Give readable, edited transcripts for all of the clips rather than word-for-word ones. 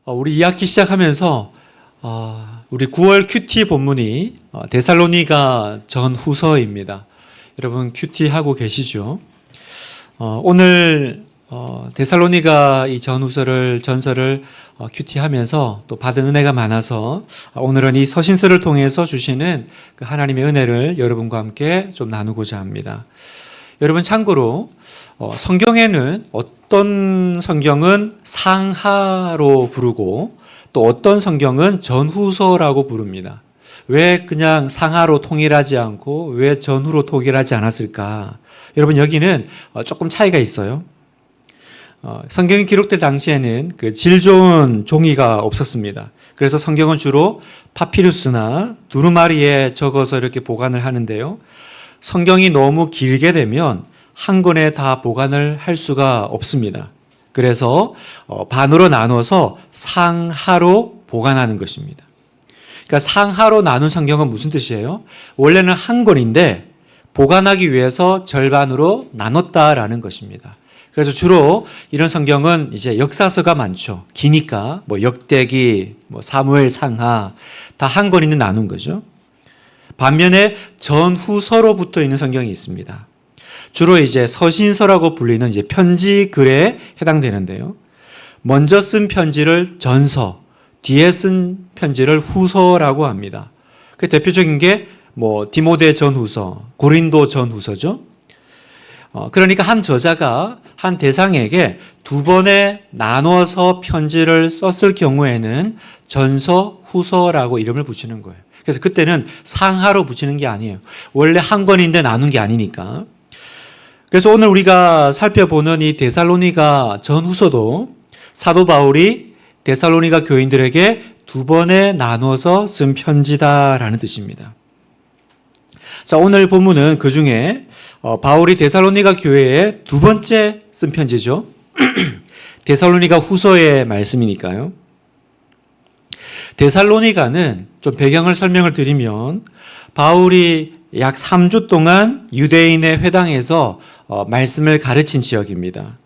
우리 2학기 시작하면서 우리 9월 큐티 본문이 데살로니가 전후서입니다. 여러분 큐티 하고 계시죠? 오늘 데살로니가 이 전서를 큐티하면서 또 받은 은혜가 많아서 오늘은 이 서신서를 통해서 주시는 그 하나님의 은혜를 여러분과 함께 좀 나누고자 합니다. 여러분 참고로 성경에는 어떤 성경은 상하로 부르고 또 어떤 성경은 전후서라고 부릅니다. 왜 그냥 상하로 통일하지 않고 왜 전후로 통일하지 않았을까? 여러분 여기는 조금 차이가 있어요. 성경이 기록될 당시에는 그 질 좋은 종이가 없었습니다. 그래서 성경은 주로 파피루스나 두루마리에 적어서 이렇게 보관을 하는데요. 성경이 너무 길게 되면 한 권에 다 보관을 할 수가 없습니다. 그래서 반으로 나눠서 상하로 보관하는 것입니다. 그러니까 상하로 나눈 성경은 무슨 뜻이에요? 원래는 한 권인데 보관하기 위해서 절반으로 나눴다라는 것입니다. 그래서 주로 이런 성경은 이제 역사서가 많죠. 기니까 역대기, 사무엘 상하 다 한 권인데 나눈 거죠. 반면에 전후서로 붙어 있는 성경이 있습니다. 주로 이제 서신서라고 불리는 이제 편지 글에 해당되는데요. 먼저 쓴 편지를 전서, 뒤에 쓴 편지를 후서라고 합니다. 그 대표적인 게 디모데 전후서, 고린도 전후서죠. 그러니까 한 저자가 한 대상에게 두 번에 나눠서 편지를 썼을 경우에는 전서, 후서라고 이름을 붙이는 거예요. 그래서 그때는 상하로 붙이는 게 아니에요. 원래 한 권인데 나눈 게 아니니까. 그래서 오늘 우리가 살펴보는 이 데살로니가 전후서도 사도 바울이 데살로니가 교인들에게 두 번에 나눠서 쓴 편지다라는 뜻입니다. 자, 오늘 본문은 그 중에 바울이 데살로니가 교회에 두 번째 쓴 편지죠. 데살로니가 후서의 말씀이니까요. 데살로니가는 좀 배경을 설명을 드리면 바울이 약 3주 동안 유대인의 회당에서 말씀을 가르친 지역입니다.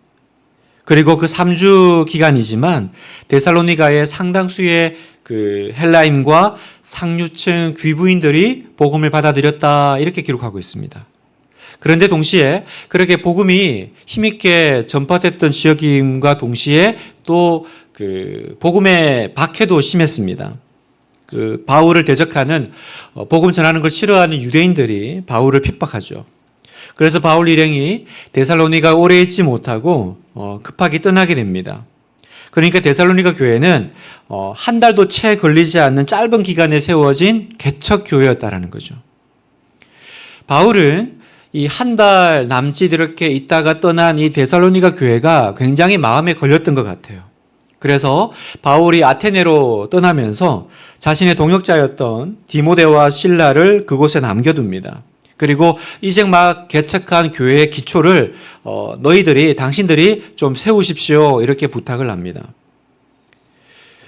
그리고 그 3주 기간이지만 데살로니가의 상당수의 그 헬라인과 상류층 귀부인들이 복음을 받아들였다 이렇게 기록하고 있습니다. 그런데 동시에 그렇게 복음이 힘있게 전파됐던 지역임과 동시에 또 그 복음의 박해도 심했습니다. 그 바울을 대적하는 복음 전하는 걸 싫어하는 유대인들이 바울을 핍박하죠. 그래서 바울 일행이 데살로니가 오래 있지 못하고 급하게 떠나게 됩니다. 그러니까 데살로니가 교회는 한 달도 채 걸리지 않는 짧은 기간에 세워진 개척 교회였다라는 거죠. 바울은 이 한 달 남짓 이렇게 있다가 떠난 이 데살로니가 교회가 굉장히 마음에 걸렸던 것 같아요. 그래서 바울이 아테네로 떠나면서 자신의 동역자였던 디모데와 실라를 그곳에 남겨둡니다. 그리고 이제 막 개척한 교회의 기초를 당신들이 좀 세우십시오 이렇게 부탁을 합니다.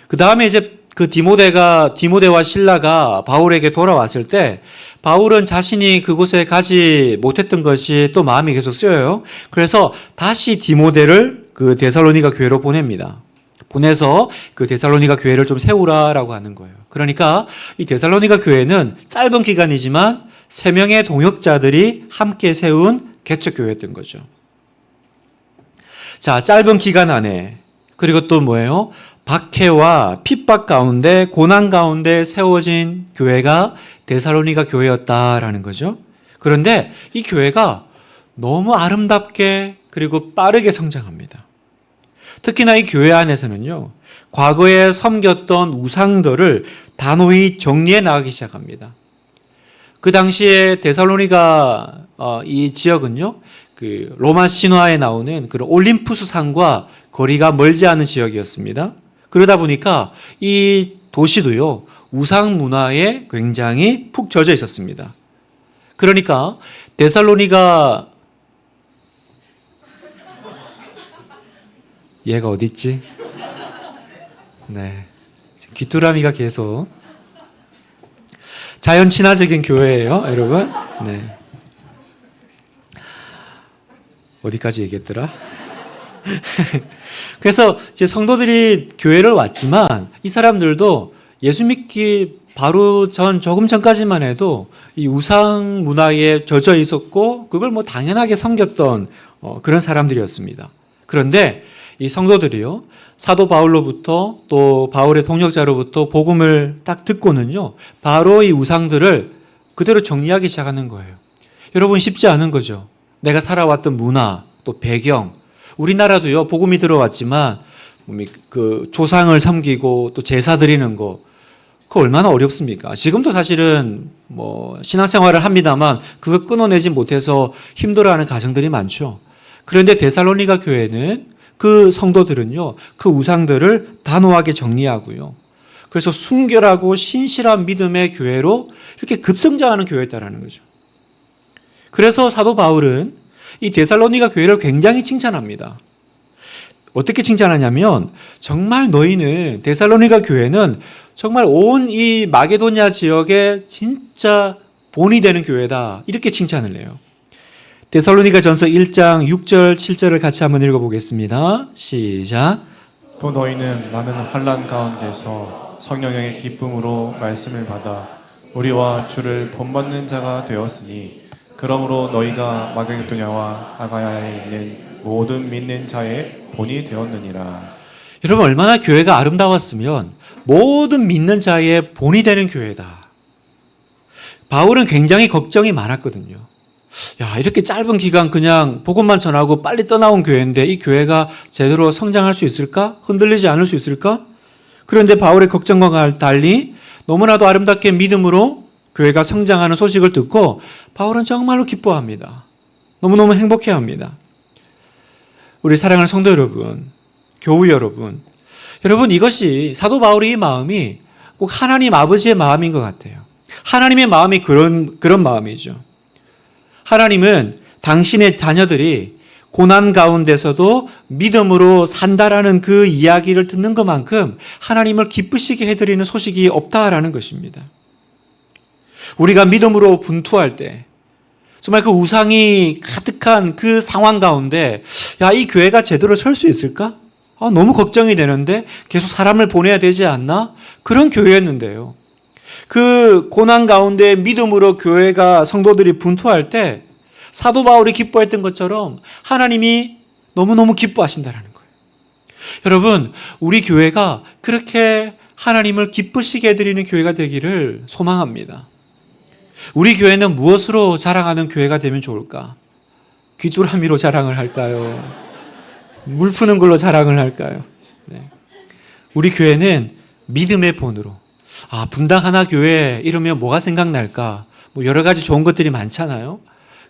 그 다음에 이제 그 디모데와 실라가 바울에게 돌아왔을 때 바울은 자신이 그곳에 가지 못했던 것이 또 마음이 계속 쓰여요. 그래서 다시 디모데를 그 데살로니가 교회로 보냅니다. 보내서 그 데살로니가 교회를 좀 세우라라고 하는 거예요. 그러니까 이 데살로니가 교회는 짧은 기간이지만 3명의 동역자들이 함께 세운 개척교회였던 거죠. 자, 짧은 기간 안에 그리고 또 뭐예요? 박해와 핍박 가운데 고난 가운데 세워진 교회가 데살로니가 교회였다라는 거죠. 그런데 이 교회가 너무 아름답게 그리고 빠르게 성장합니다. 특히나 이 교회 안에서는요, 과거에 섬겼던 우상들을 단호히 정리해 나가기 시작합니다. 그 당시에 데살로니가 이 지역은요, 그 로마 신화에 나오는 그 올림푸스 산과 거리가 멀지 않은 지역이었습니다. 그러다 보니까 이 도시도요, 우상 문화에 굉장히 푹 젖어 있었습니다. 그러니까 데살로니가 얘가 어디 있지? 네, 귀뚜라미가 계속 자연 친화적인 교회예요, 여러분. 네, 어디까지 얘기했더라? 그래서 이제 성도들이 교회를 왔지만 이 사람들도 예수 믿기 바로 조금 전까지만 해도 이 우상 문화에 젖어 있었고 그걸 뭐 당연하게 섬겼던 그런 사람들이었습니다. 그런데 이 성도들이요, 사도 바울로부터 또 바울의 동역자로부터 복음을 딱 듣고는요, 바로 이 우상들을 그대로 정리하기 시작하는 거예요. 여러분, 쉽지 않은 거죠. 내가 살아왔던 문화, 또 배경, 우리나라도요, 복음이 들어왔지만 그 조상을 섬기고 또 제사 드리는 거, 그거 얼마나 어렵습니까? 지금도 사실은 뭐 신앙생활을 합니다만 그거 끊어내지 못해서 힘들어하는 가정들이 많죠. 그런데 데살로니가 교회는 그 성도들은요, 그 우상들을 단호하게 정리하고요, 그래서 순결하고 신실한 믿음의 교회로 이렇게 급성장하는 교회였다라는 거죠. 그래서 사도 바울은 이 데살로니가 교회를 굉장히 칭찬합니다. 어떻게 칭찬하냐면, 정말 너희는, 데살로니가 교회는 정말 온 이 마게도냐 지역에 진짜 본이 되는 교회다, 이렇게 칭찬을 해요. 데살로니가 전서 1장 6절 7절을 같이 한번 읽어보겠습니다. 시작. 또 너희는 많은 환난 가운데서 성령의 기쁨으로 말씀을 받아 우리와 주를 본받는 자가 되었으니, 그러므로 너희가 마게도냐와 아가야에 있는 모든 믿는 자의 본이 되었느니라. 여러분, 얼마나 교회가 아름다웠으면 모든 믿는 자의 본이 되는 교회다. 바울은 굉장히 걱정이 많았거든요. 야, 이렇게 짧은 기간 그냥 복음만 전하고 빨리 떠나온 교회인데 이 교회가 제대로 성장할 수 있을까? 흔들리지 않을 수 있을까? 그런데 바울의 걱정과 달리 너무나도 아름답게 믿음으로 교회가 성장하는 소식을 듣고 바울은 정말로 기뻐합니다. 너무너무 행복해합니다. 우리 사랑하는 성도 여러분, 교우 여러분, 이것이 사도 바울의 이 마음이 꼭 하나님 아버지의 마음인 것 같아요. 하나님의 마음이 그런 마음이죠. 하나님은 당신의 자녀들이 고난 가운데서도 믿음으로 산다라는 그 이야기를 듣는 것만큼 하나님을 기쁘시게 해드리는 소식이 없다라는 것입니다. 우리가 믿음으로 분투할 때, 정말 그 우상이 가득한 그 상황 가운데, 야, 이 교회가 제대로 설 수 있을까? 너무 걱정이 되는데 계속 사람을 보내야 되지 않나? 그런 교회였는데요. 그 고난 가운데 믿음으로 교회가, 성도들이 분투할 때 사도 바울이 기뻐했던 것처럼 하나님이 너무너무 기뻐하신다는 거예요. 여러분, 우리 교회가 그렇게 하나님을 기쁘시게 해드리는 교회가 되기를 소망합니다. 우리 교회는 무엇으로 자랑하는 교회가 되면 좋을까? 귀뚜라미로 자랑을 할까요? 물 푸는 걸로 자랑을 할까요? 네. 우리 교회는 믿음의 본으로, 분당 하나 교회 이러면 뭐가 생각날까? 뭐 여러 가지 좋은 것들이 많잖아요.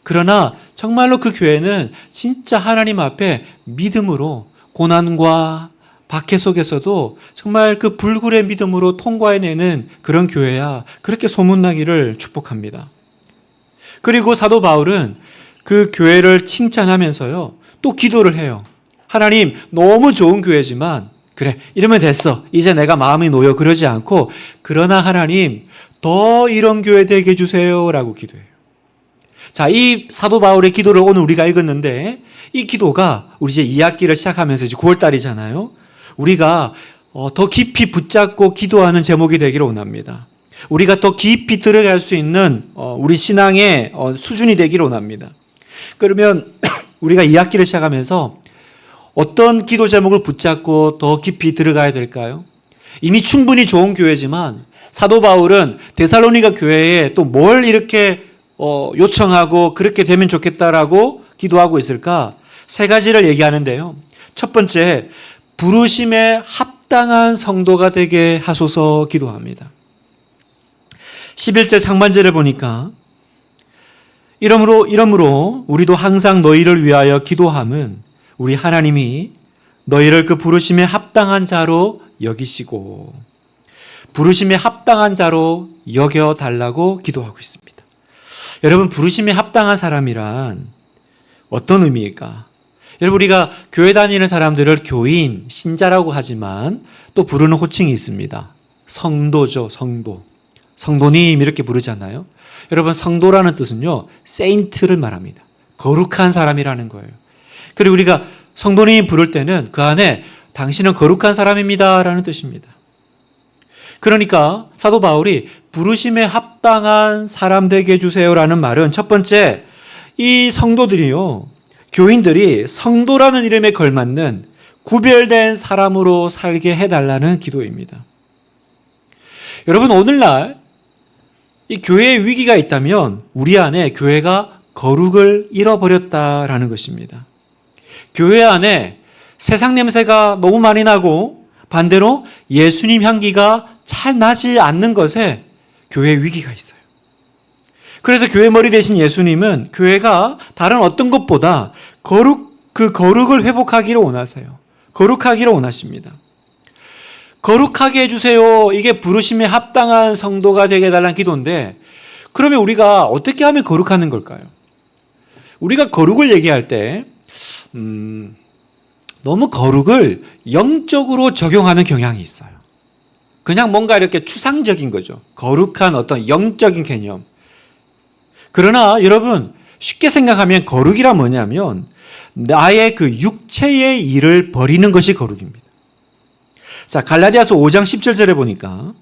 그러나 정말로 그 교회는 진짜 하나님 앞에 믿음으로 고난과 박해 속에서도 정말 그 불굴의 믿음으로 통과해내는 그런 교회야, 그렇게 소문나기를 축복합니다. 그리고 사도 바울은 그 교회를 칭찬하면서요, 또 기도를 해요. 하나님, 너무 좋은 교회지만 그래, 이러면 됐어, 이제 내가 마음이 놓여, 그러지 않고, 그러나 하나님 더 이런 교회 되게 해주세요 라고 기도해요. 자, 이 사도 바울의 기도를 오늘 우리가 읽었는데, 이 기도가 우리 이제 2학기를 시작하면서 이제 9월달이잖아요. 우리가 더 깊이 붙잡고 기도하는 제목이 되기를 원합니다. 우리가 더 깊이 들어갈 수 있는 우리 신앙의 수준이 되기를 원합니다. 그러면 우리가 2학기를 시작하면서 어떤 기도 제목을 붙잡고 더 깊이 들어가야 될까요? 이미 충분히 좋은 교회지만 사도 바울은 데살로니가 교회에 또 뭘 이렇게 요청하고 그렇게 되면 좋겠다라고 기도하고 있을까? 3가지를 얘기하는데요. 첫 번째, 부르심에 합당한 성도가 되게 하소서 기도합니다. 11절 상반절을 보니까 이러므로 우리도 항상 너희를 위하여 기도함은 우리 하나님이 너희를 그 부르심에 합당한 자로 여기시고 부르심에 합당한 자로 여겨달라고 기도하고 있습니다. 여러분, 부르심에 합당한 사람이란 어떤 의미일까? 여러분, 우리가 교회 다니는 사람들을 교인, 신자라고 하지만 또 부르는 호칭이 있습니다. 성도죠, 성도. 성도님 이렇게 부르잖아요. 여러분, 성도라는 뜻은요, 세인트를 말합니다. 거룩한 사람이라는 거예요. 그리고 우리가 성도님이 부를 때는 그 안에 당신은 거룩한 사람입니다 라는 뜻입니다. 그러니까 사도 바울이 부르심에 합당한 사람 되게 해주세요라는 말은 첫 번째, 이 성도들이요, 교인들이 성도라는 이름에 걸맞는 구별된 사람으로 살게 해달라는 기도입니다. 여러분, 오늘날 이 교회에 위기가 있다면 우리 안에 교회가 거룩을 잃어버렸다라는 것입니다. 교회 안에 세상 냄새가 너무 많이 나고 반대로 예수님 향기가 잘 나지 않는 것에 교회 위기가 있어요. 그래서 교회 머리 대신 예수님은 교회가 다른 어떤 것보다 그 거룩을 회복하기를 원하세요. 거룩하기를 원하십니다. 거룩하게 해주세요. 이게 부르심에 합당한 성도가 되게 해달라는 기도인데, 그러면 우리가 어떻게 하면 거룩하는 걸까요? 우리가 거룩을 얘기할 때 너무 거룩을 영적으로 적용하는 경향이 있어요. 그냥 뭔가 이렇게 추상적인 거죠. 거룩한 어떤 영적인 개념. 그러나 여러분, 쉽게 생각하면 거룩이란 뭐냐면 나의 그 육체의 일을 버리는 것이 거룩입니다. 자, 갈라디아서 5장 17절에 보니까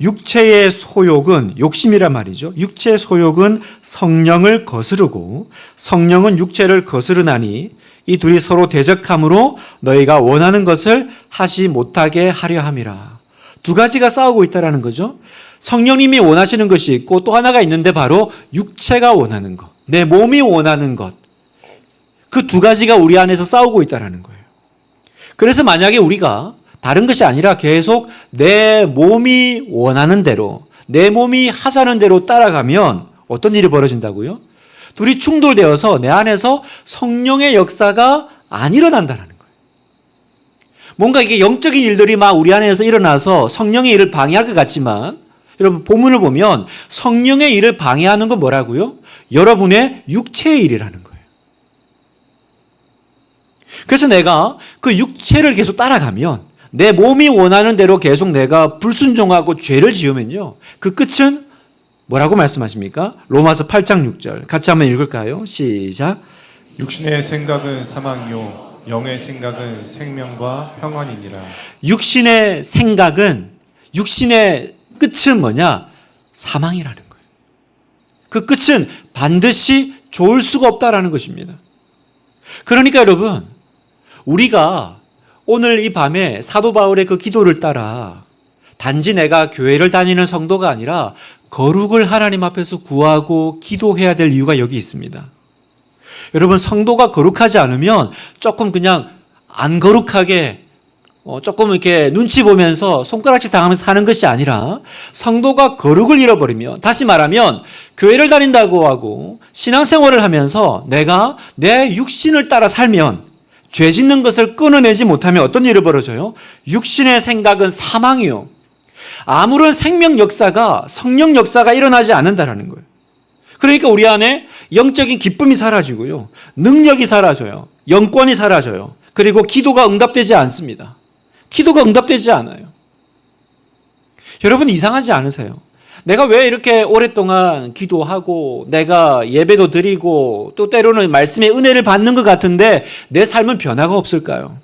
육체의 소욕은, 욕심이란 말이죠. 육체의 소욕은 성령을 거스르고 성령은 육체를 거스르나니 이 둘이 서로 대적함으로 너희가 원하는 것을 하지 못하게 하려 함이라. 두 가지가 싸우고 있다라는 거죠. 성령님이 원하시는 것이 있고 또 하나가 있는데 바로 육체가 원하는 것, 내 몸이 원하는 것. 그 두 가지가 우리 안에서 싸우고 있다라는 거예요. 그래서 만약에 우리가 다른 것이 아니라 계속 내 몸이 원하는 대로, 내 몸이 하자는 대로 따라가면 어떤 일이 벌어진다고요? 둘이 충돌되어서 내 안에서 성령의 역사가 안 일어난다는 거예요. 뭔가 이게 영적인 일들이 막 우리 안에서 일어나서 성령의 일을 방해할 것 같지만, 여러분 본문을 보면 성령의 일을 방해하는 건 뭐라고요? 여러분의 육체의 일이라는 거예요. 그래서 내가 그 육체를 계속 따라가면, 내 몸이 원하는 대로 계속 내가 불순종하고 죄를 지으면요, 그 끝은 뭐라고 말씀하십니까? 로마서 8장 6절 같이 한번 읽을까요? 시작. 육신의 생각은 사망요 영의 생각은 생명과 평안이니라. 육신의 생각은, 육신의 끝은 뭐냐? 사망이라는 거예요. 그 끝은 반드시 좋을 수가 없다라는 것입니다. 그러니까 여러분, 우리가 오늘 이 밤에 사도 바울의 그 기도를 따라 단지 내가 교회를 다니는 성도가 아니라 거룩을 하나님 앞에서 구하고 기도해야 될 이유가 여기 있습니다. 여러분, 성도가 거룩하지 않으면 조금 그냥 안 거룩하게 조금 이렇게 눈치 보면서 손가락질 당하면서 사는 것이 아니라, 성도가 거룩을 잃어버리면, 다시 말하면 교회를 다닌다고 하고 신앙생활을 하면서 내가 내 육신을 따라 살면, 죄 짓는 것을 끊어내지 못하면 어떤 일이 벌어져요? 육신의 생각은 사망이요, 아무런 생명 역사가, 성령 역사가 일어나지 않는다라는 거예요. 그러니까 우리 안에 영적인 기쁨이 사라지고요, 능력이 사라져요, 영권이 사라져요. 그리고 기도가 응답되지 않습니다. 기도가 응답되지 않아요. 여러분, 이상하지 않으세요? 내가 왜 이렇게 오랫동안 기도하고 내가 예배도 드리고 또 때로는 말씀의 은혜를 받는 것 같은데 내 삶은 변화가 없을까요?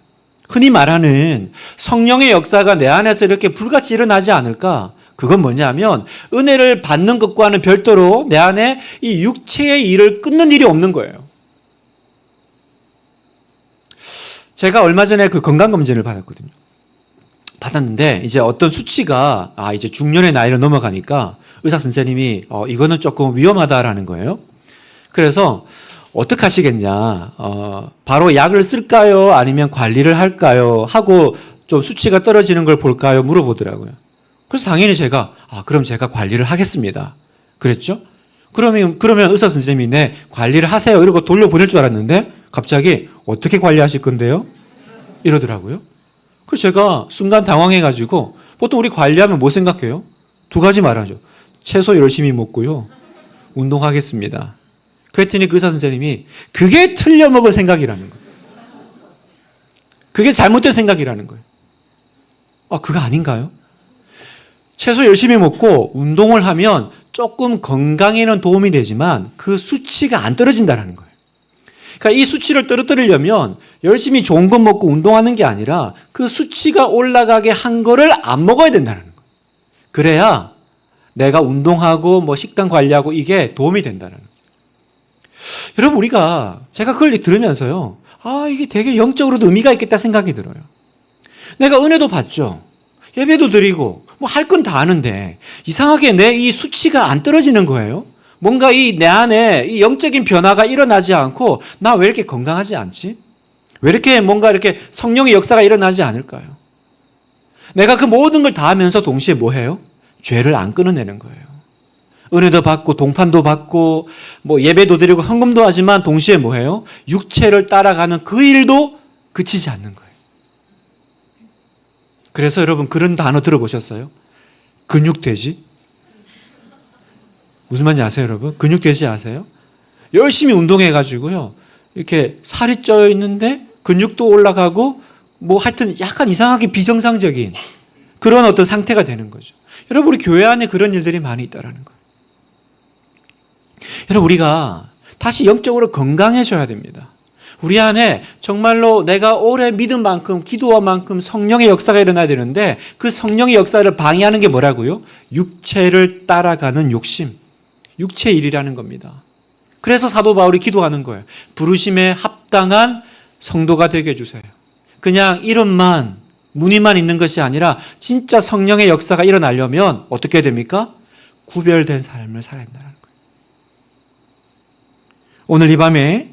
흔히 말하는 성령의 역사가 내 안에서 이렇게 불같이 일어나지 않을까? 그건 뭐냐면 은혜를 받는 것과는 별도로 내 안에 이 육체의 일을 끊는 일이 없는 거예요. 제가 얼마 전에 그 건강검진을 받았는데 이제 어떤 수치가 이제 중년의 나이를 넘어가니까 의사 선생님이 이거는 조금 위험하다라는 거예요. 그래서 어떻게 하시겠냐, 바로 약을 쓸까요? 아니면 관리를 할까요? 하고 좀 수치가 떨어지는 걸 볼까요? 물어보더라고요. 그래서 당연히 제가 그럼 제가 관리를 하겠습니다 그랬죠. 그러면 의사 선생님이 네, 관리를 하세요 이러고 돌려보낼 줄 알았는데 갑자기 어떻게 관리하실 건데요? 이러더라고요. 그래서 제가 순간 당황해가지고, 보통 우리 관리하면 뭐 생각해요? 두 가지 말하죠. 채소 열심히 먹고요, 운동하겠습니다. 그랬더니 그 의사 선생님이 그게 틀려먹을 생각이라는 거예요. 그게 잘못된 생각이라는 거예요. 그거 아닌가요? 채소 열심히 먹고 운동을 하면 조금 건강에는 도움이 되지만 그 수치가 안 떨어진다는 거예요. 그러니까 이 수치를 떨어뜨리려면 열심히 좋은 것 먹고 운동하는 게 아니라 그 수치가 올라가게 한 거를 안 먹어야 된다는 거예요. 그래야 내가 운동하고 뭐 식단 관리하고 이게 도움이 된다는 거예요. 여러분, 제가 그걸 들으면서요, 이게 되게 영적으로도 의미가 있겠다 생각이 들어요. 내가 은혜도 받죠. 예배도 드리고 뭐 할 건 다 하는데 이상하게 내 이 수치가 안 떨어지는 거예요. 뭔가 내 안에 이 영적인 변화가 일어나지 않고 나 왜 이렇게 건강하지 않지? 왜 이렇게 뭔가 이렇게 성령의 역사가 일어나지 않을까요? 내가 그 모든 걸 다 하면서 동시에 뭐 해요? 죄를 안 끊어내는 거예요. 은혜도 받고 동판도 받고 뭐 예배도 드리고 헌금도 하지만 동시에 뭐 해요? 육체를 따라가는 그 일도 그치지 않는 거예요. 그래서 여러분 그런 단어 들어보셨어요? 근육돼지? 무슨 말인지 아세요, 여러분? 근육돼지 아세요? 열심히 운동해가지고요, 이렇게 살이 쪄 있는데 근육도 올라가고 뭐 하여튼 약간 이상하게 비정상적인 그런 어떤 상태가 되는 거죠. 여러분, 우리 교회 안에 그런 일들이 많이 있다라는 거예요. 여러분, 우리가 다시 영적으로 건강해져야 됩니다. 우리 안에 정말로 내가 오래 믿은 만큼, 기도한 만큼 성령의 역사가 일어나야 되는데 그 성령의 역사를 방해하는 게 뭐라고요? 육체를 따라가는 욕심, 육체의 일이라는 겁니다. 그래서 사도 바울이 기도하는 거예요. 부르심에 합당한 성도가 되게 해주세요. 그냥 이름만, 무늬만 있는 것이 아니라 진짜 성령의 역사가 일어나려면 어떻게 해야 됩니까? 구별된 삶을 살아야 된다는 거예요. 오늘 이 밤에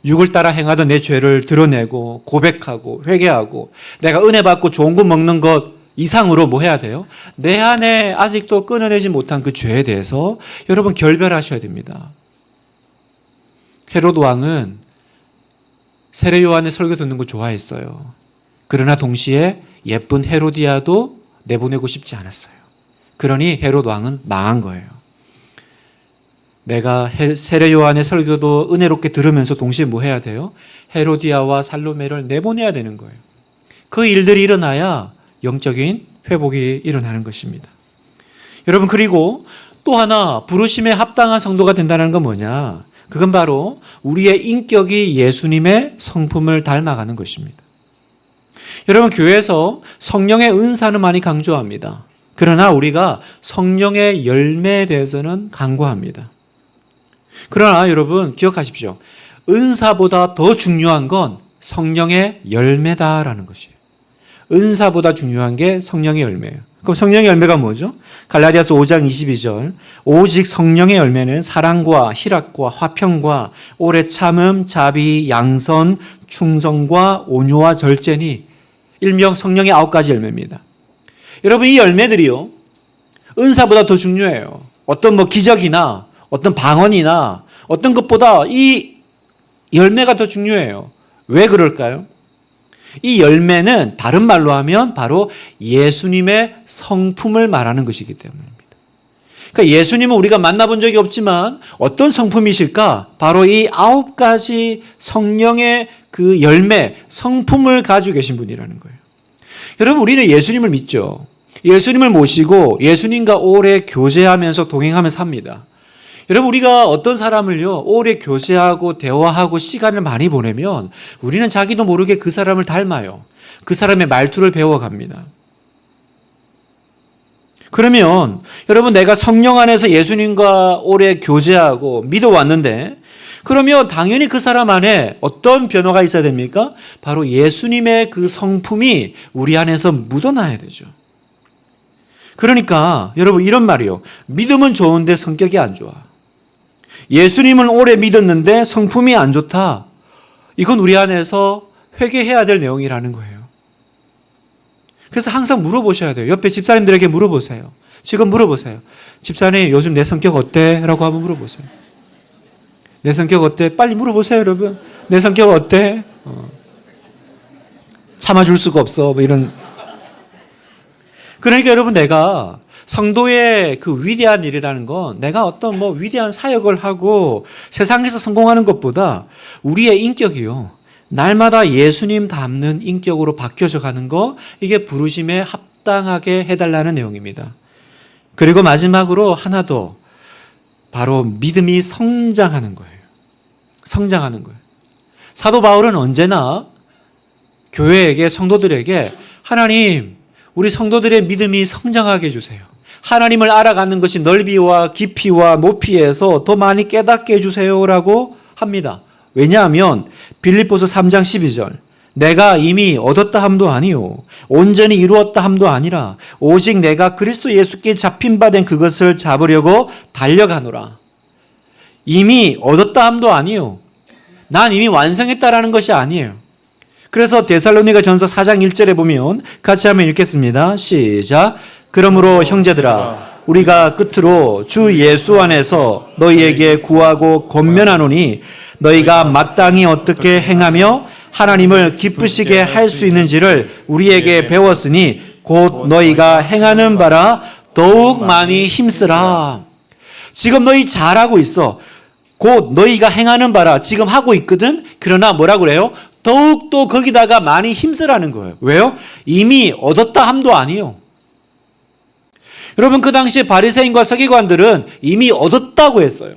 육을 따라 행하던 내 죄를 드러내고 고백하고 회개하고 내가 은혜 받고 좋은 거 먹는 것 이상으로 뭐 해야 돼요? 내 안에 아직도 끊어내지 못한 그 죄에 대해서 여러분 결별하셔야 됩니다. 헤롯 왕은 세례 요한의 설교 듣는 거 좋아했어요. 그러나 동시에 예쁜 헤로디아도 내보내고 싶지 않았어요. 그러니 헤롯 왕은 망한 거예요. 내가 세례 요한의 설교도 은혜롭게 들으면서 동시에 뭐 해야 돼요? 헤로디아와 살로메를 내보내야 되는 거예요. 그 일들이 일어나야 영적인 회복이 일어나는 것입니다. 여러분, 그리고 또 하나 부르심에 합당한 성도가 된다는 건 뭐냐? 그건 바로 우리의 인격이 예수님의 성품을 닮아가는 것입니다. 여러분, 교회에서 성령의 은사는 많이 강조합니다. 그러나 우리가 성령의 열매에 대해서는 간과합니다. 그러나 여러분 기억하십시오. 은사보다 더 중요한 건 성령의 열매다라는 것이에요. 은사보다 중요한 게 성령의 열매예요. 그럼 성령의 열매가 뭐죠? 갈라디아서 5장 22절. 오직 성령의 열매는 사랑과 희락과 화평과 오래 참음, 자비, 양선, 충성과 온유와 절제니 일명 성령의 9가지 열매입니다. 여러분, 이 열매들이요, 은사보다 더 중요해요. 어떤 뭐 기적이나 어떤 방언이나 어떤 것보다 이 열매가 더 중요해요. 왜 그럴까요? 이 열매는 다른 말로 하면 바로 예수님의 성품을 말하는 것이기 때문입니다. 그러니까 예수님은 우리가 만나본 적이 없지만 어떤 성품이실까? 바로 이 9가지 성령의 그 열매, 성품을 가지고 계신 분이라는 거예요. 여러분, 우리는 예수님을 믿죠. 예수님을 모시고 예수님과 오래 교제하면서 동행하면서 삽니다. 여러분, 우리가 어떤 사람을요, 오래 교제하고 대화하고 시간을 많이 보내면 우리는 자기도 모르게 그 사람을 닮아요. 그 사람의 말투를 배워갑니다. 그러면 여러분, 내가 성령 안에서 예수님과 오래 교제하고 믿어왔는데 그러면 당연히 그 사람 안에 어떤 변화가 있어야 됩니까? 바로 예수님의 그 성품이 우리 안에서 묻어나야 되죠. 그러니까 여러분, 이런 말이요, 믿음은 좋은데 성격이 안 좋아. 예수님을 오래 믿었는데 성품이 안 좋다. 이건 우리 안에서 회개해야 될 내용이라는 거예요. 그래서 항상 물어보셔야 돼요. 옆에 집사님들에게 물어보세요. 지금 물어보세요. 집사님, 요즘 내 성격 어때? 라고 한번 물어보세요. 내 성격 어때? 빨리 물어보세요, 여러분. 내 성격 어때? 참아줄 수가 없어. 뭐 이런. 그러니까 여러분, 내가 성도의 그 위대한 일이라는 건 내가 어떤 뭐 위대한 사역을 하고 세상에서 성공하는 것보다 우리의 인격이요, 날마다 예수님 닮는 인격으로 바뀌어져 가는 거, 이게 부르심에 합당하게 해달라는 내용입니다. 그리고 마지막으로 하나 더, 바로 믿음이 성장하는 거예요. 성장하는 거예요. 사도 바울은 언제나 교회에게, 성도들에게 하나님, 우리 성도들의 믿음이 성장하게 해주세요. 하나님을 알아가는 것이 넓이와 깊이와 높이에서 더 많이 깨닫게 해주세요라고 합니다. 왜냐하면 빌립보서 3장 12절 내가 이미 얻었다 함도 아니요 온전히 이루었다 함도 아니라 오직 내가 그리스도 예수께 잡힌 바 된 그것을 잡으려고 달려가노라. 이미 얻었다 함도 아니요 난 이미 완성했다라는 것이 아니에요. 그래서 데살로니가 전서 4장 1절에 보면 같이 한번 읽겠습니다. 시작. 그러므로 형제들아 우리가 끝으로 주 예수 안에서 너희에게 구하고 권면하노니 너희가 마땅히 어떻게 행하며 하나님을 기쁘시게 할 수 있는지를 우리에게 배웠으니 곧 너희가 행하는 바라 더욱 많이 힘쓰라. 지금 너희 잘하고 있어. 곧 너희가 행하는 바라 지금 하고 있거든. 그러나 뭐라고 그래요? 더욱 또 거기다가 많이 힘쓰라는 거예요. 왜요? 이미 얻었다 함도 아니요. 여러분 그 당시에 바리새인과 서기관들은 이미 얻었다고 했어요.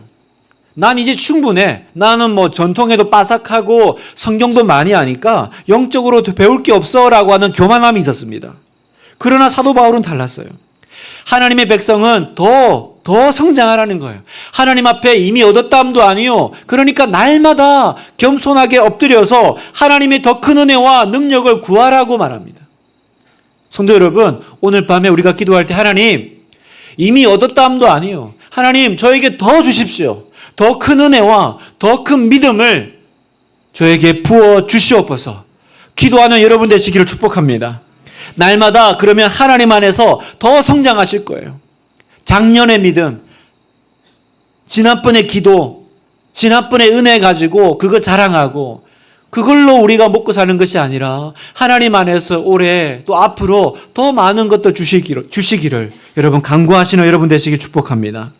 난 이제 충분해. 나는 뭐 전통에도 빠삭하고 성경도 많이 아니까 영적으로 배울 게 없어라고 하는 교만함이 있었습니다. 그러나 사도 바울은 달랐어요. 하나님의 백성은 더 성장하라는 거예요. 하나님 앞에 이미 얻었다함도 아니요. 그러니까 날마다 겸손하게 엎드려서 하나님의 더 큰 은혜와 능력을 구하라고 말합니다. 성도 여러분, 오늘 밤에 우리가 기도할 때 하나님 이미 얻었다함도 아니요. 하나님 저에게 더 주십시오. 더 큰 은혜와 더 큰 믿음을 저에게 부어 주시옵소서. 기도하는 여러분 되시기를 축복합니다. 날마다 그러면 하나님 안에서 더 성장하실 거예요. 작년의 믿음, 지난번의 기도, 지난번의 은혜 가지고 그거 자랑하고 그걸로 우리가 먹고 사는 것이 아니라 하나님 안에서 올해 또 앞으로 더 많은 것도 주시기를 여러분 간구하시는 여러분 되시기 축복합니다.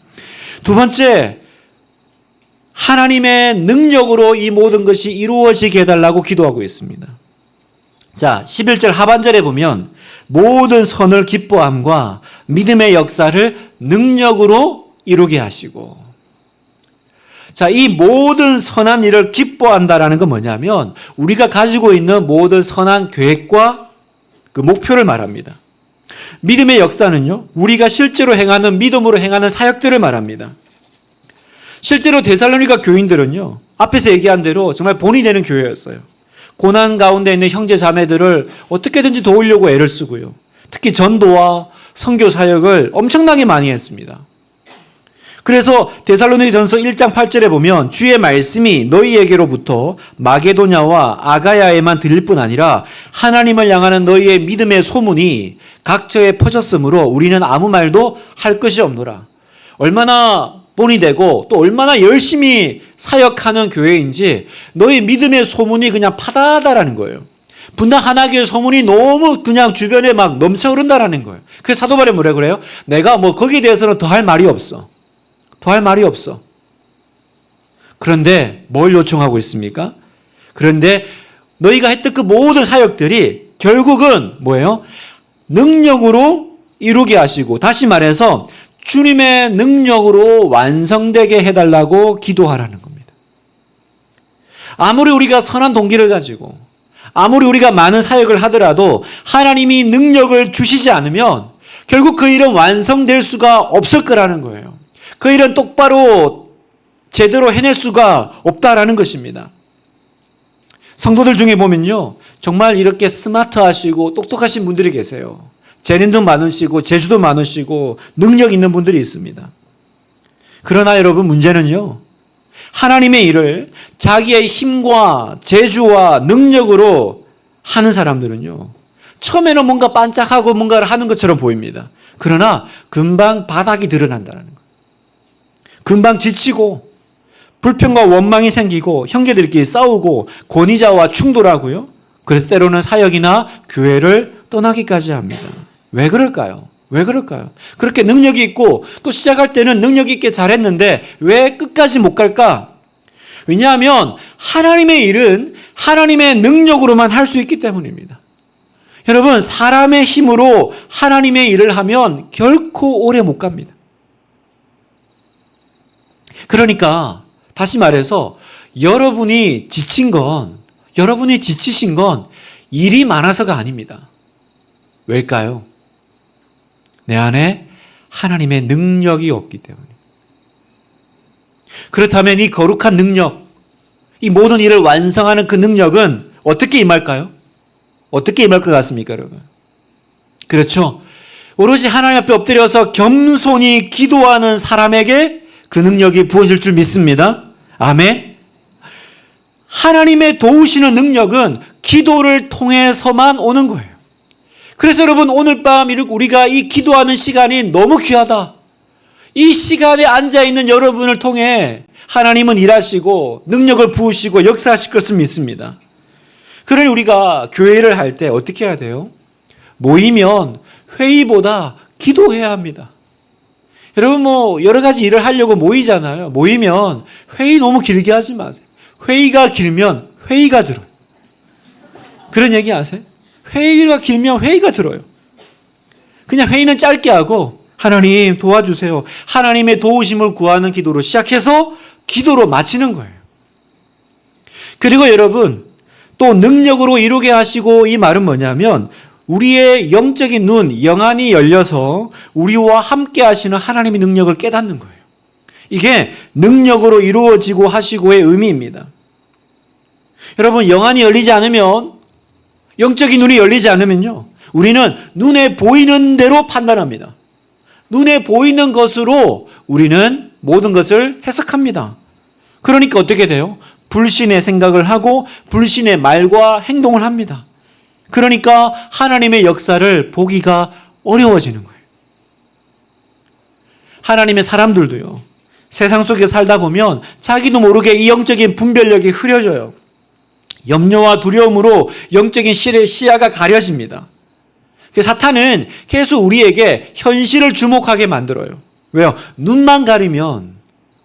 두 번째, 하나님의 능력으로 이 모든 것이 이루어지게 해달라고 기도하고 있습니다. 자, 11절 하반절에 보면 모든 선을 기뻐함과 믿음의 역사를 능력으로 이루게 하시고, 자, 이 모든 선한 일을 기뻐한다라는 건 뭐냐면 우리가 가지고 있는 모든 선한 계획과 그 목표를 말합니다. 믿음의 역사는요, 우리가 실제로 행하는 믿음으로 행하는 사역들을 말합니다. 실제로 데살로니가 교인들은요, 앞에서 얘기한 대로 정말 본이 되는 교회였어요. 고난 가운데 있는 형제 자매들을 어떻게든지 도우려고 애를 쓰고요. 특히 전도와 선교 사역을 엄청나게 많이 했습니다. 그래서 데살로니가전서 1장 8절에 보면 주의 말씀이 너희에게로부터 마게도냐와 아가야에만 들릴 뿐 아니라 하나님을 향하는 너희의 믿음의 소문이 각처에 퍼졌으므로 우리는 아무 말도 할 것이 없노라. 얼마나 본이 되고 또 얼마나 열심히 사역하는 교회인지 너희 믿음의 소문이 그냥 파다하다라는 거예요. 분당 하나교회 소문이 너무 그냥 주변에 막 넘쳐 흐른다라는 거예요. 그래서 사도 바울이 뭐라 그래요? 내가 뭐 거기에 대해서는 더 할 말이 없어. 더 할 말이 없어. 그런데 뭘 요청하고 있습니까? 그런데 너희가 했던 그 모든 사역들이 결국은 뭐예요? 능력으로 이루게 하시고, 다시 말해서 주님의 능력으로 완성되게 해달라고 기도하라는 겁니다. 아무리 우리가 선한 동기를 가지고 아무리 우리가 많은 사역을 하더라도 하나님이 능력을 주시지 않으면 결국 그 일은 완성될 수가 없을 거라는 거예요. 그 일은 똑바로 제대로 해낼 수가 없다라는 것입니다. 성도들 중에 보면요, 정말 이렇게 스마트하시고 똑똑하신 분들이 계세요. 재능도 많으시고 재주도 많으시고 능력 있는 분들이 있습니다. 그러나 여러분, 문제는요, 하나님의 일을 자기의 힘과 재주와 능력으로 하는 사람들은요, 처음에는 뭔가 반짝하고 뭔가를 하는 것처럼 보입니다. 그러나 금방 바닥이 드러난다는 거예요. 금방 지치고 불평과 원망이 생기고 형제들끼리 싸우고 권위자와 충돌하고요. 그래서 때로는 사역이나 교회를 떠나기까지 합니다. 왜 그럴까요? 왜 그럴까요? 그렇게 능력이 있고 또 시작할 때는 능력 있게 잘했는데 왜 끝까지 못 갈까? 왜냐하면 하나님의 일은 하나님의 능력으로만 할 수 있기 때문입니다. 여러분, 사람의 힘으로 하나님의 일을 하면 결코 오래 못 갑니다. 그러니까 다시 말해서 여러분이 지치신 건 일이 많아서가 아닙니다. 왜일까요? 내 안에 하나님의 능력이 없기 때문에. 그렇다면 이 거룩한 능력, 이 모든 일을 완성하는 그 능력은 어떻게 임할까요? 어떻게 임할 것 같습니까, 여러분? 그렇죠. 오로지 하나님 앞에 엎드려서 겸손히 기도하는 사람에게 그 능력이 부어질 줄 믿습니다. 아멘. 하나님의 도우시는 능력은 기도를 통해서만 오는 거예요. 그래서 여러분, 오늘 밤 우리가 이 기도하는 시간이 너무 귀하다. 이 시간에 앉아있는 여러분을 통해 하나님은 일하시고 능력을 부으시고 역사하실 것을 믿습니다. 그러니 우리가 교회를 할 때 어떻게 해야 돼요? 모이면 회의보다 기도해야 합니다. 여러분, 여러 가지 일을 하려고 모이잖아요. 모이면 회의 너무 길게 하지 마세요. 회의가 길면 회의가 들어요. 그런 얘기 아세요? 회의가 길면 회의가 들어요. 그냥 회의는 짧게 하고 하나님 도와주세요. 하나님의 도우심을 구하는 기도로 시작해서 기도로 마치는 거예요. 그리고 여러분, 또 능력으로 이루게 하시고, 이 말은 뭐냐면 우리의 영적인 눈, 영안이 열려서 우리와 함께 하시는 하나님의 능력을 깨닫는 거예요. 이게 능력으로 이루어지고 하시고의 의미입니다. 여러분, 영안이 열리지 않으면, 영적인 눈이 열리지 않으면요, 우리는 눈에 보이는 대로 판단합니다. 눈에 보이는 것으로 우리는 모든 것을 해석합니다. 그러니까 어떻게 돼요? 불신의 생각을 하고 불신의 말과 행동을 합니다. 그러니까 하나님의 역사를 보기가 어려워지는 거예요. 하나님의 사람들도요, 세상 속에 살다 보면 자기도 모르게 이 영적인 분별력이 흐려져요. 염려와 두려움으로 영적인 시야가 가려집니다. 사탄은 계속 우리에게 현실을 주목하게 만들어요. 왜요? 눈만 가리면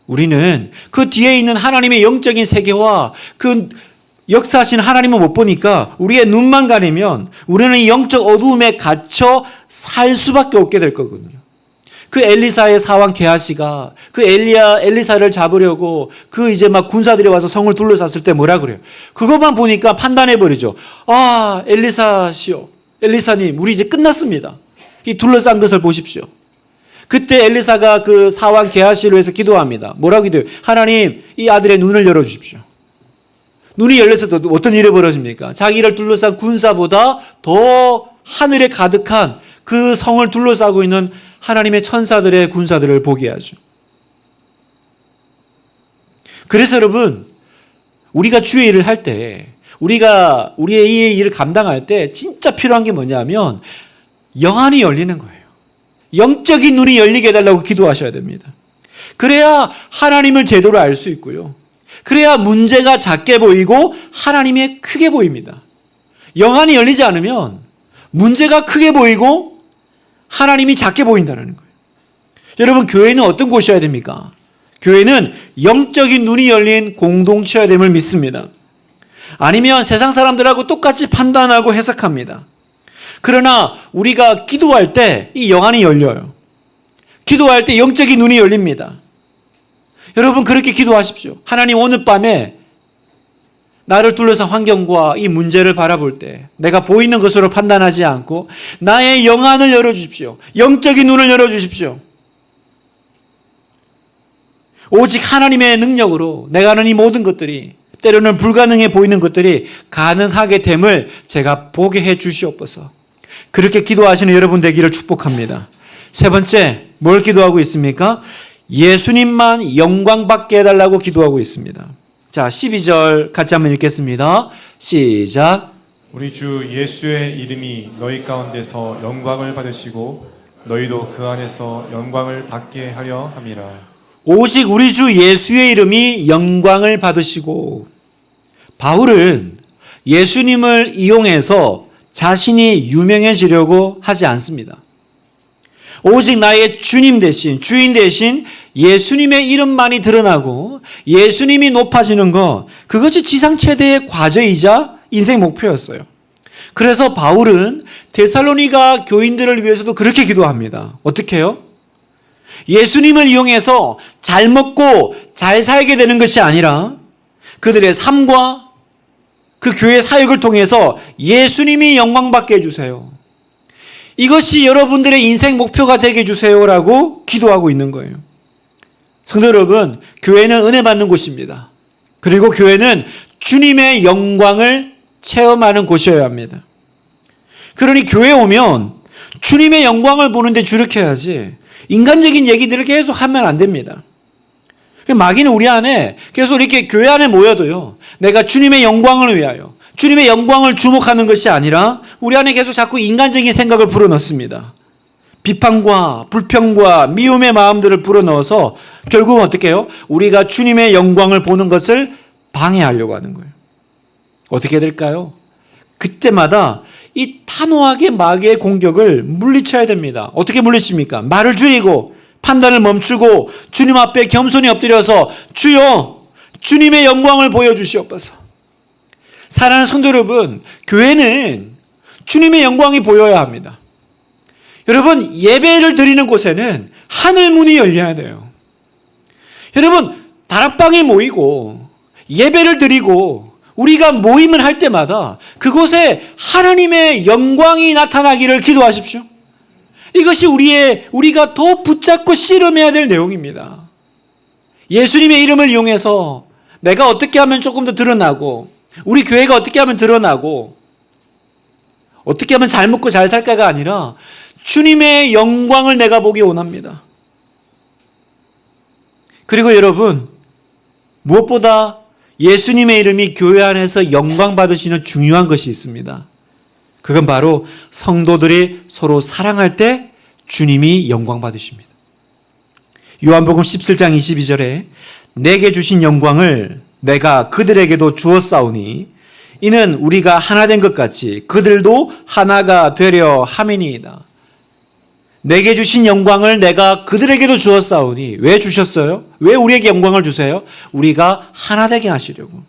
우리는 그 뒤에 있는 하나님의 영적인 세계와 그 역사하신 하나님을 못 보니까, 우리의 눈만 가리면 우리는 이 영적 어두움에 갇혀 살 수밖에 없게 될 거거든요. 그 엘리사의 사왕 게하시가 그 엘리사를 잡으려고 이제 막 군사들이 와서 성을 둘러쌌을 때 뭐라 그래요? 그것만 보니까 판단해 버리죠. 아, 엘리사시오, 엘리사님, 우리 이제 끝났습니다. 이 둘러싼 것을 보십시오. 그때 엘리사가 그 사왕 게하시를 위해서 기도합니다. 뭐라고 기도해요? 하나님, 이 아들의 눈을 열어주십시오. 눈이 열려서 어떤 일이 벌어집니까? 자기를 둘러싼 군사보다 더 하늘에 가득한 그 성을 둘러싸고 있는 하나님의 천사들의 군사들을 보게 하죠. 그래서 여러분, 우리가 주의 일을 할 때, 우리가 우리의 이 일을 감당할 때 진짜 필요한 게 뭐냐면 영안이 열리는 거예요. 영적인 눈이 열리게 해달라고 기도하셔야 됩니다. 그래야 하나님을 제대로 알 수 있고요. 그래야 문제가 작게 보이고 하나님이 크게 보입니다. 영안이 열리지 않으면 문제가 크게 보이고 하나님이 작게 보인다는 거예요. 여러분, 교회는 어떤 곳이어야 됩니까? 교회는 영적인 눈이 열린 공동체여야 됨을 믿습니다. 아니면 세상 사람들하고 똑같이 판단하고 해석합니다. 그러나 우리가 기도할 때 이 영안이 열려요. 기도할 때 영적인 눈이 열립니다. 여러분, 그렇게 기도하십시오. 하나님, 오늘 밤에 나를 둘러싼 환경과 이 문제를 바라볼 때 내가 보이는 것으로 판단하지 않고 나의 영안을 열어주십시오. 영적인 눈을 열어주십시오. 오직 하나님의 능력으로 내가 하는 이 모든 것들이, 때로는 불가능해 보이는 것들이 가능하게 됨을 제가 보게 해 주시옵소서. 그렇게 기도하시는 여러분 되기를 축복합니다. 세 번째, 뭘 기도하고 있습니까? 예수님만 영광받게 해달라고 기도하고 있습니다. 자, 12절 같이 한번 읽겠습니다. 시작. 우리 주 예수의 이름이 너희 가운데서 영광을 받으시고 너희도 그 안에서 영광을 받게 하려 함이라. 오직 우리 주 예수의 이름이 영광을 받으시고, 바울은 예수님을 이용해서 자신이 유명해지려고 하지 않습니다. 오직 나의 주님 대신, 주인 대신 예수님의 이름만이 드러나고 예수님이 높아지는 것, 그것이 지상 최대의 과제이자 인생 목표였어요. 그래서 바울은 데살로니가 교인들을 위해서도 그렇게 기도합니다. 어떻게 해요? 예수님을 이용해서 잘 먹고 잘 살게 되는 것이 아니라 그들의 삶과 그 교회 사역을 통해서 예수님이 영광받게 해주세요. 이것이 여러분들의 인생 목표가 되게 해주세요라고 기도하고 있는 거예요. 성도 여러분, 교회는 은혜 받는 곳입니다. 그리고 교회는 주님의 영광을 체험하는 곳이어야 합니다. 그러니 교회에 오면 주님의 영광을 보는데 주력해야지 인간적인 얘기들을 계속 하면 안 됩니다. 마귀는 우리 안에 계속 이렇게 교회 안에 모여도요, 내가 주님의 영광을 위하여 주님의 영광을 주목하는 것이 아니라 우리 안에 계속 자꾸 인간적인 생각을 불어넣습니다. 비판과 불평과 미움의 마음들을 불어넣어서 결국은 어떻게 해요? 우리가 주님의 영광을 보는 것을 방해하려고 하는 거예요. 어떻게 될까요? 그때마다 이 단호하게 마귀의 공격을 물리쳐야 됩니다. 어떻게 물리칩니까? 말을 줄이고 판단을 멈추고 주님 앞에 겸손히 엎드려서 주여 주님의 영광을 보여주시옵소서. 사랑하는 성도 여러분, 교회는 주님의 영광이 보여야 합니다. 여러분, 예배를 드리는 곳에는 하늘 문이 열려야 돼요. 여러분, 다락방에 모이고 예배를 드리고 우리가 모임을 할 때마다 그곳에 하나님의 영광이 나타나기를 기도하십시오. 이것이 우리가 더 붙잡고 씨름해야 될 내용입니다. 예수님의 이름을 이용해서 내가 어떻게 하면 조금 더 드러나고 우리 교회가 어떻게 하면 드러나고 어떻게 하면 잘 먹고 잘 살까가 아니라 주님의 영광을 내가 보기 원합니다. 그리고 여러분, 무엇보다 예수님의 이름이 교회 안에서 영광 받으시는 중요한 것이 있습니다. 그건 바로 성도들이 서로 사랑할 때 주님이 영광 받으십니다. 요한복음 17장 22절에 내게 주신 영광을 내가 그들에게도 주었사오니 이는 우리가 하나 된 것 같이 그들도 하나가 되려 함이니이다. 내게 주신 영광을 내가 그들에게도 주었사오니 왜 주셨어요? 왜 우리에게 영광을 주세요? 우리가 하나 되게 하시려고.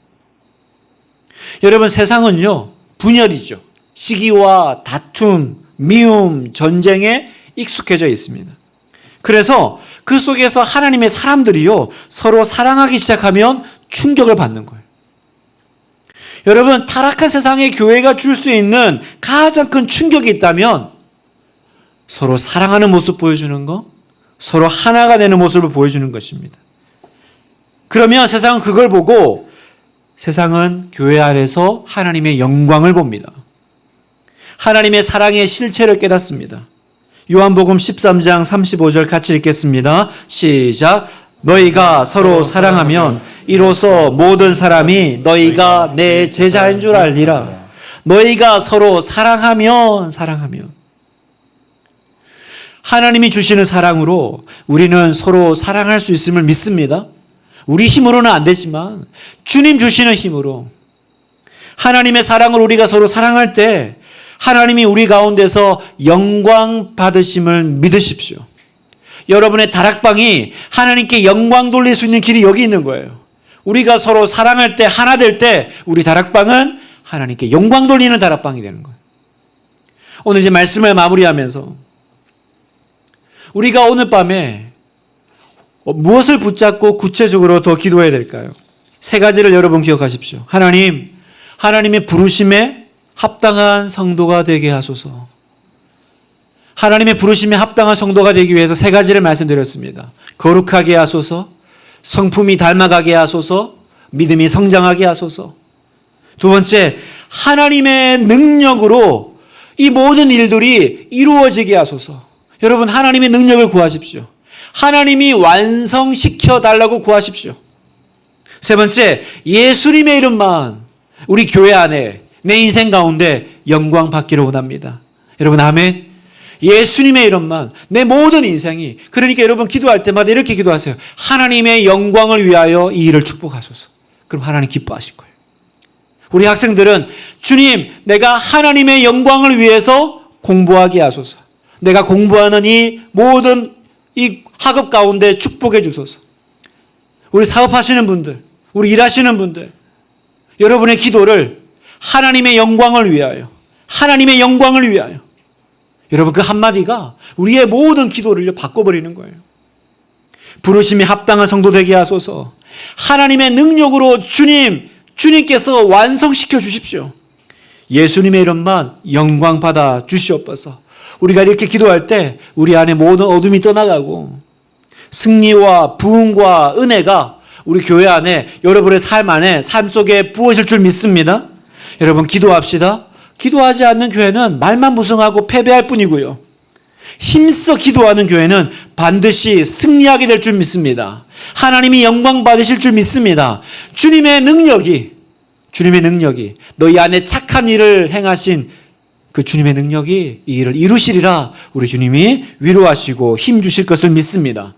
여러분, 세상은요 분열이죠. 시기와 다툼, 미움, 전쟁에 익숙해져 있습니다. 그래서 그 속에서 하나님의 사람들이요 서로 사랑하기 시작하면 충격을 받는 거예요. 여러분, 타락한 세상에 교회가 줄 수 있는 가장 큰 충격이 있다면 서로 사랑하는 모습 보여주는 것, 서로 하나가 되는 모습을 보여주는 것입니다. 그러면 세상은 그걸 보고 세상은 교회 안에서 하나님의 영광을 봅니다. 하나님의 사랑의 실체를 깨닫습니다. 요한복음 13장 35절 같이 읽겠습니다. 시작. 너희가 서로 사랑하면 이로써 모든 사람이 너희가 내 제자인 줄 알리라. 너희가 서로 사랑하면 하나님이 주시는 사랑으로 우리는 서로 사랑할 수 있음을 믿습니다. 우리 힘으로는 안 되지만 주님 주시는 힘으로 하나님의 사랑을 우리가 서로 사랑할 때 하나님이 우리 가운데서 영광 받으심을 믿으십시오. 여러분의 다락방이 하나님께 영광 돌릴 수 있는 길이 여기 있는 거예요. 우리가 서로 사랑할 때 하나 될 때 우리 다락방은 하나님께 영광 돌리는 다락방이 되는 거예요. 오늘 이제 말씀을 마무리하면서 우리가 오늘 밤에 무엇을 붙잡고 구체적으로 더 기도해야 될까요? 세 가지를 여러분 기억하십시오. 하나님, 하나님의 부르심에 합당한 성도가 되게 하소서. 하나님의 부르심에 합당한 성도가 되기 위해서 세 가지를 말씀드렸습니다. 거룩하게 하소서, 성품이 닮아가게 하소서, 믿음이 성장하게 하소서. 두 번째, 하나님의 능력으로 이 모든 일들이 이루어지게 하소서. 여러분, 하나님의 능력을 구하십시오. 하나님이 완성시켜 달라고 구하십시오. 세 번째, 예수님의 이름만 우리 교회 안에 내 인생 가운데 영광 받기를 원합니다. 여러분, 아멘. 예수님의 이름만 내 모든 인생이, 그러니까 여러분 기도할 때마다 이렇게 기도하세요. 하나님의 영광을 위하여 이 일을 축복하소서. 그럼 하나님 기뻐하실 거예요. 우리 학생들은 주님, 내가 하나님의 영광을 위해서 공부하게 하소서. 내가 공부하는 이 모든 이 학업 가운데 축복해 주소서. 우리 사업하시는 분들, 우리 일하시는 분들, 여러분의 기도를 하나님의 영광을 위하여, 하나님의 영광을 위하여. 여러분, 그 한마디가 우리의 모든 기도를 바꿔버리는 거예요. 부르심이 합당한 성도 되게 하소서. 하나님의 능력으로 주님께서 완성시켜 주십시오. 예수님의 이름만 영광 받아 주시옵소서. 우리가 이렇게 기도할 때 우리 안에 모든 어둠이 떠나가고 승리와 부흥과 은혜가 우리 교회 안에 여러분의 삶 안에 삶 속에 부어질 줄 믿습니다. 여러분 기도합시다. 기도하지 않는 교회는 말만 무성하고 패배할 뿐이고요. 힘써 기도하는 교회는 반드시 승리하게 될 줄 믿습니다. 하나님이 영광 받으실 줄 믿습니다. 주님의 능력이 너희 안에 착한 일을 행하신 그 주님의 능력이 이 일을 이루시리라 우리 주님이 위로하시고 힘 주실 것을 믿습니다.